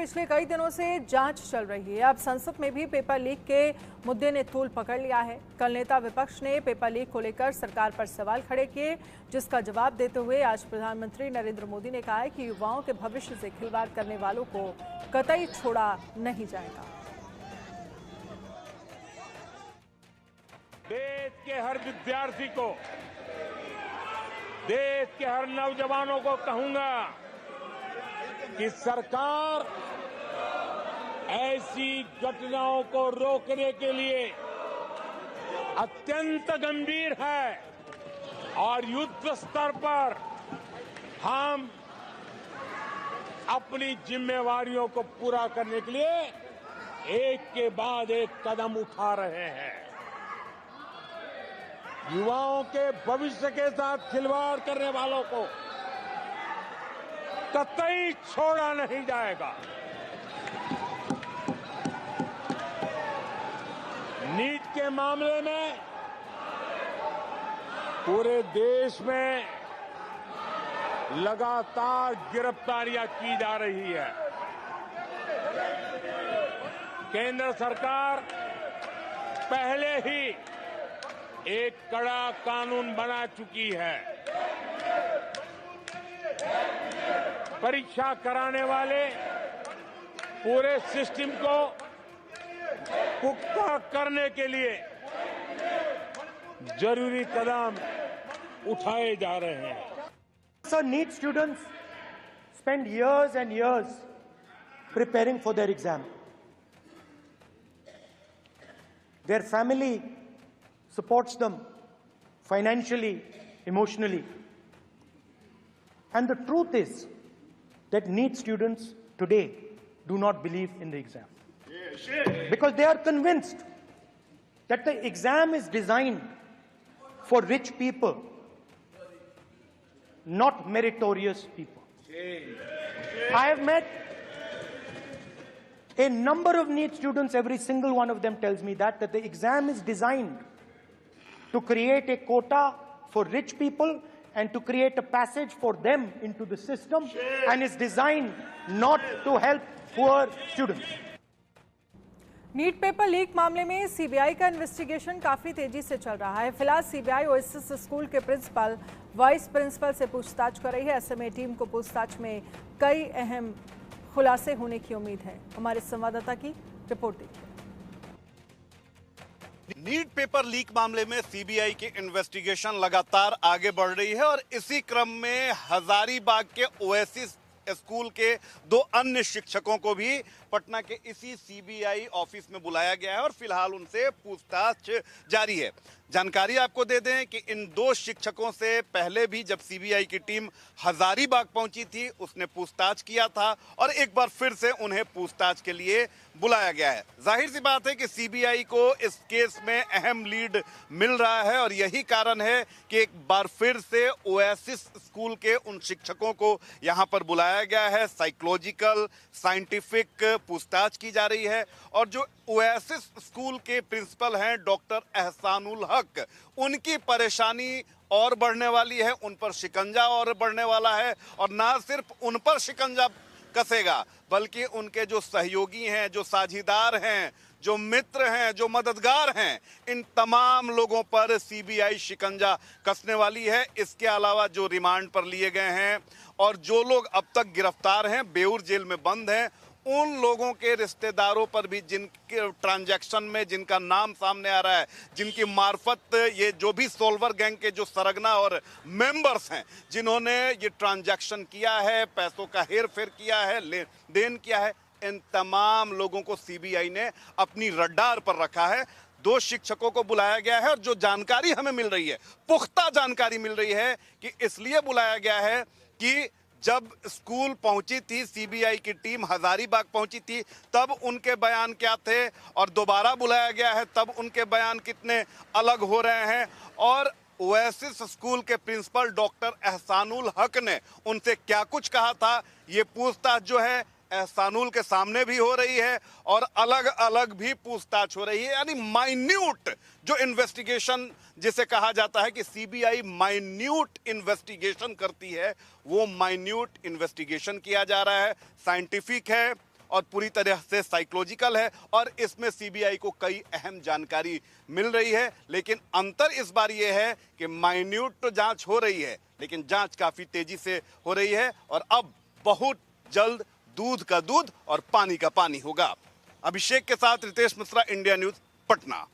पिछले कई दिनों से जांच चल रही है। अब संसद में भी पेपर लीक के मुद्दे ने तूल पकड़ लिया है। कल नेता विपक्ष ने पेपर लीक को लेकर सरकार पर सवाल खड़े किए, जिसका जवाब देते हुए आज प्रधानमंत्री नरेंद्र मोदी ने कहा है कि युवाओं के भविष्य से खिलवाड़ करने वालों को कतई छोड़ा नहीं जाएगा। देश के हर विद्यार्थी को, देश के हर नौजवानों को कहूंगा कि सरकार ऐसी घटनाओं को रोकने के लिए अत्यंत गंभीर है और युद्ध स्तर पर हम अपनी जिम्मेवारियों को पूरा करने के लिए एक के बाद एक कदम उठा रहे हैं। युवाओं के भविष्य के साथ खिलवाड़ करने वालों को कतई छोड़ा नहीं जाएगा। नीट के मामले में पूरे देश में लगातार गिरफ्तारियां की जा रही है। केंद्र सरकार पहले ही एक कड़ा कानून बना चुकी है। परीक्षा कराने वाले पूरे सिस्टम को पुख्ता करने के लिए जरूरी कदम उठाए जा रहे हैं। So NEET students spend years and years preparing for their exam. Their family supports them financially, emotionally. And the truth is that NEET students today do not believe in the exam. Because they are convinced that the exam is designed for rich people, not meritorious people. I have met a number of NEET students, every single one of them tells me that the exam is designed to create a quota for rich people and to create a passage for them into the system, and is designed not to help poor students. NEET paper leak मामले में CBI का investigation काफी तेजी से चल रहा है। फिलहाल सीबीआई ओएसिस स्कूल के प्रिंसिपल, वाइस प्रिंसिपल से पूछताछ कर रही है। ऐसे में टीम को पूछताछ में कई अहम खुलासे होने की उम्मीद है। हमारे संवाददाता की रिपोर्ट देखिए। नीट पेपर लीक मामले में सीबीआई की इन्वेस्टिगेशन लगातार आगे बढ़ रही है और इसी क्रम में हजारीबाग के ओएसिस स्कूल के दो अन्य शिक्षकों को भी पटना के इसी सीबीआई ऑफिस में बुलाया गया है और फिलहाल उनसे पूछताछ जारी है। जानकारी आपको दे दें कि इन दो शिक्षकों से पहले भी जब सीबीआई की टीम हजारीबाग पहुंची थी, उसने पूछताछ किया था और एक बार फिर से उन्हें पूछताछ के लिए बुलाया गया है। जाहिर सी बात है कि सीबीआई को इस केस में अहम लीड मिल रहा है और यही कारण है कि एक बार फिर से ओएसिस स्कूल के उन शिक्षकों को यहां पर बुलाया गया है। साइकोलॉजिकल, साइंटिफिक पूछताछ की जा रही है और जो ओएसिस स्कूल के प्रिंसिपल हैं डॉक्टर एहसानुल हक, उनकी परेशानी और बढ़ने वाली है, उन पर शिकंजा और बढ़ने वाला है और ना सिर्फ उन पर शिकंजा कसेगा बल्कि उनके जो सहयोगी हैं, जो साझीदार हैं, जो मित्र हैं, जो मददगार हैं, इन तमाम लोगों पर सीबीआई शिकंजा कसने वाली है। इसके अलावा जो रिमांड पर लिए गए हैं और जो लोग अब तक गिरफ्तार हैं, बेऊर जेल में बंद हैं, उन लोगों के रिश्तेदारों पर भी जिनके ट्रांजैक्शन में जिनका नाम सामने आ रहा है, जिनकी मार्फत ये जो भी सोल्वर गैंग के जो सरगना और मेंबर्स हैं, जिन्होंने ये ट्रांजैक्शन किया है, पैसों का हेर फेर किया है, लेन देन किया है, इन तमाम लोगों को सीबीआई ने अपनी रडार पर रखा है। दो शिक्षकों को बुलाया गया है और जो जानकारी हमें मिल रही है, पुख्ता जानकारी मिल रही है कि इसलिए बुलाया गया है कि जब स्कूल पहुंची थी सीबीआई की टीम, हजारीबाग पहुंची थी, तब उनके बयान क्या थे और दोबारा बुलाया गया है तब उनके बयान कितने अलग हो रहे हैं। और ओएसिस स्कूल के प्रिंसिपल डॉक्टर एहसानुल हक ने उनसे क्या कुछ कहा था, ये पूछताछ जो है एहसानुल के सामने भी हो रही है और अलग अलग भी पूछताछ हो रही है। यानी माइन्यूट जो इन्वेस्टिगेशन जिसे कहा जाता है कि सीबीआई माइन्यूट इन्वेस्टिगेशन करती है, वो माइन्यूट इन्वेस्टिगेशन किया जा रहा है, साइंटिफिक है और पूरी तरह से साइकोलॉजिकल है और इसमें सीबीआई को कई अहम जानकारी मिल रही है। लेकिन अंतर इस बार यह है कि माइन्यूट तो जांच हो रही है, लेकिन जांच काफी तेजी से हो रही है और अब बहुत जल्द दूध का दूध और पानी का पानी होगा। अभिषेक के साथ रितेश मिश्रा, इंडिया न्यूज, पटना।